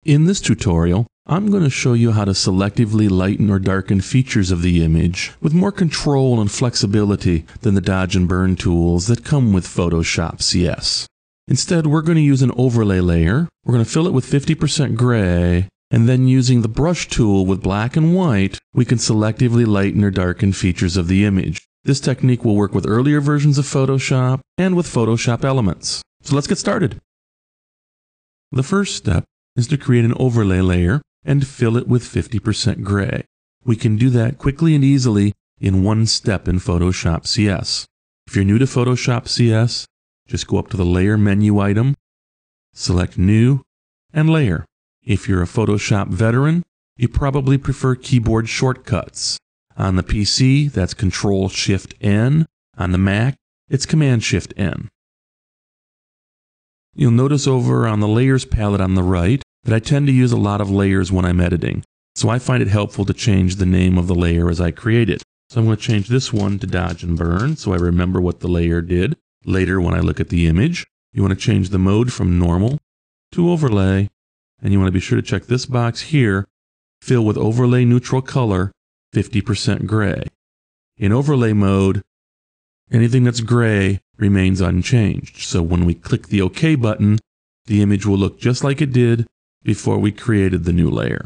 In this tutorial, I'm going to show you how to selectively lighten or darken features of the image with more control and flexibility than the dodge and burn tools that come with Photoshop CS. Instead, we're going to use an overlay layer. We're going to fill it with 50% gray, and then using the brush tool with black and white, we can selectively lighten or darken features of the image. This technique will work with earlier versions of Photoshop and with Photoshop Elements. So let's get started. The first step is to create an overlay layer and fill it with 50% gray. We can do that quickly and easily in one step in Photoshop CS. If you're new to Photoshop CS, just go up to the Layer menu item, select New, and Layer. If you're a Photoshop veteran, you probably prefer keyboard shortcuts. On the PC, that's Control-Shift-N. On the Mac, it's Command-Shift-N. You'll notice over on the Layers palette on the right that I tend to use a lot of layers when I'm editing, so I find it helpful to change the name of the layer as I create it. So I'm going to change this one to Dodge and Burn so I remember what the layer did later when I look at the image. You want to change the mode from Normal to Overlay, and you want to be sure to check this box here, Fill with Overlay Neutral Color, 50% gray. In Overlay mode, anything that's gray remains unchanged, so when we click the OK button, the image will look just like it did before we created the new layer.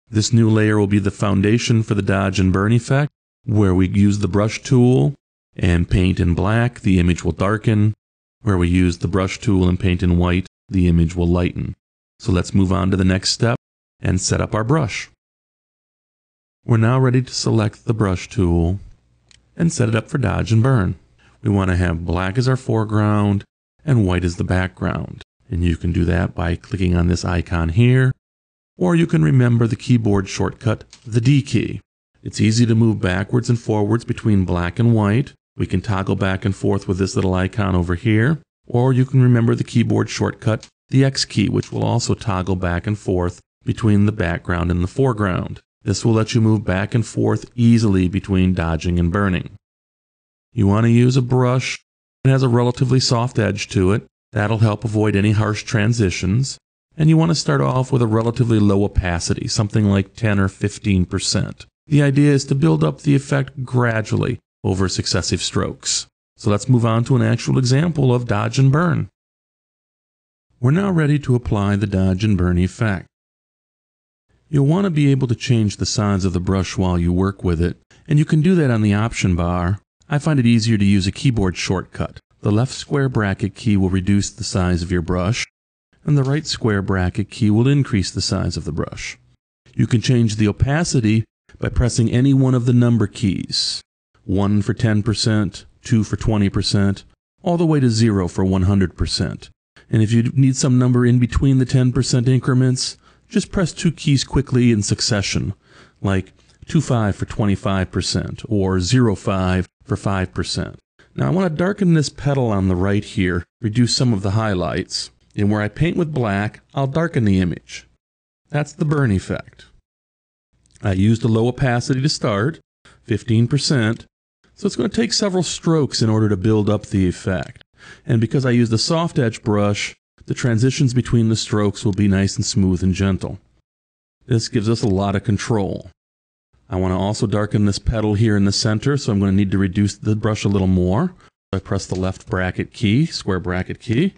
This new layer will be the foundation for the Dodge and Burn effect, where we use the brush tool and paint in black, the image will darken. Where we use the brush tool and paint in white, the image will lighten. So let's move on to the next step and set up our brush. We're now ready to select the brush tool and set it up for Dodge and Burn. We want to have black as our foreground and white as the background. And you can do that by clicking on this icon here, or you can remember the keyboard shortcut, the D key. It's easy to move backwards and forwards between black and white. We can toggle back and forth with this little icon over here, or you can remember the keyboard shortcut, the X key, which will also toggle back and forth between the background and the foreground. This will let you move back and forth easily between dodging and burning. You want to use a brush that has a relatively soft edge to it. That'll help avoid any harsh transitions. And you want to start off with a relatively low opacity, something like 10 or 15%. The idea is to build up the effect gradually over successive strokes. So let's move on to an actual example of Dodge and Burn. We're now ready to apply the Dodge and Burn effect. You'll want to be able to change the size of the brush while you work with it, and you can do that on the option bar. I find it easier to use a keyboard shortcut. The left square bracket key will reduce the size of your brush, and the right square bracket key will increase the size of the brush. You can change the opacity by pressing any one of the number keys. 1 for 10%, 2 for 20%, all the way to 0 for 100%. And if you need some number in between the 10% increments, just press 2 keys quickly in succession, like 2.5 for 25% or 0.5 for 5%. Now I want to darken this petal on the right here, reduce some of the highlights, and where I paint with black, I'll darken the image. That's the burn effect. I used a low opacity to start, 15%, so it's going to take several strokes in order to build up the effect. And because I used a soft edge brush, the transitions between the strokes will be nice and smooth and gentle. This gives us a lot of control. I want to also darken this petal here in the center, so I'm going to need to reduce the brush a little more. I press the left bracket key, square bracket key,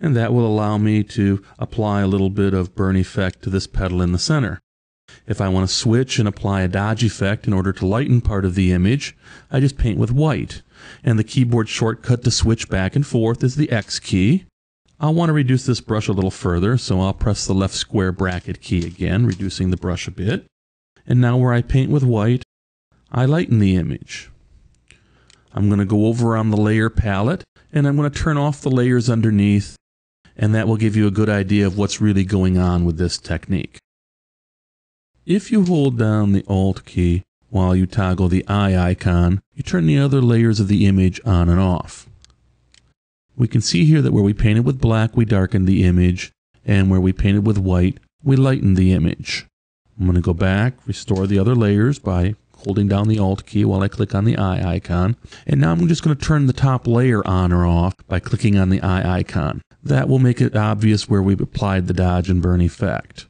and that will allow me to apply a little bit of burn effect to this petal in the center. If I want to switch and apply a dodge effect in order to lighten part of the image, I just paint with white. And the keyboard shortcut to switch back and forth is the X key. I'll want to reduce this brush a little further, so I'll press the left square bracket key again, reducing the brush a bit. And now where I paint with white, I lighten the image. I'm going to go over on the layer palette, and I'm going to turn off the layers underneath, and that will give you a good idea of what's really going on with this technique. If you hold down the Alt key while you toggle the eye icon, you turn the other layers of the image on and off. We can see here that where we painted with black, we darkened the image, and where we painted with white, we lightened the image. I'm going to go back, restore the other layers by holding down the Alt key while I click on the eye icon. And now I'm just going to turn the top layer on or off by clicking on the eye icon. That will make it obvious where we've applied the dodge and burn effect.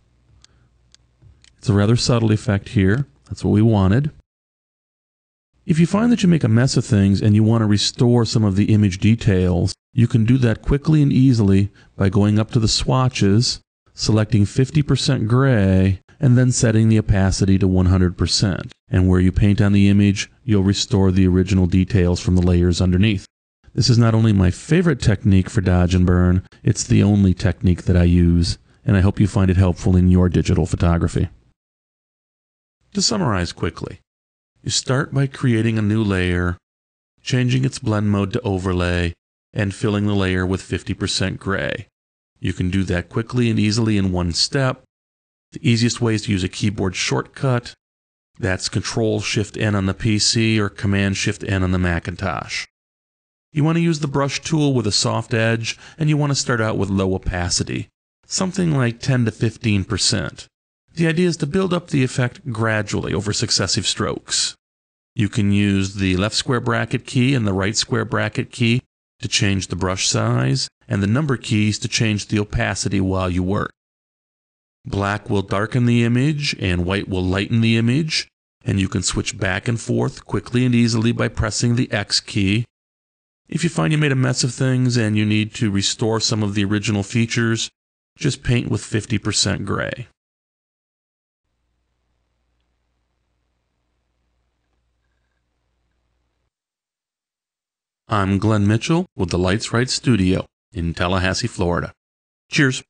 It's a rather subtle effect here. That's what we wanted. If you find that you make a mess of things and you want to restore some of the image details, you can do that quickly and easily by going up to the swatches, selecting 50% gray, and then setting the opacity to 100%. And where you paint on the image, you'll restore the original details from the layers underneath. This is not only my favorite technique for dodge and burn, it's the only technique that I use, and I hope you find it helpful in your digital photography. To summarize quickly, you start by creating a new layer, changing its blend mode to overlay, and filling the layer with 50% gray. You can do that quickly and easily in one step. The easiest way is to use a keyboard shortcut. That's Control-Shift-N on the PC or Command-Shift-N on the Macintosh. You want to use the brush tool with a soft edge, and you want to start out with low opacity, something like 10 to 15%. The idea is to build up the effect gradually over successive strokes. You can use the left square bracket key and the right square bracket key to change the brush size, and the number keys to change the opacity while you work. Black will darken the image, and white will lighten the image, and you can switch back and forth quickly and easily by pressing the X key. If you find you made a mess of things and you need to restore some of the original features, just paint with 50% gray. I'm Glenn Mitchell with the Lights Right Studio in Tallahassee, Florida. Cheers.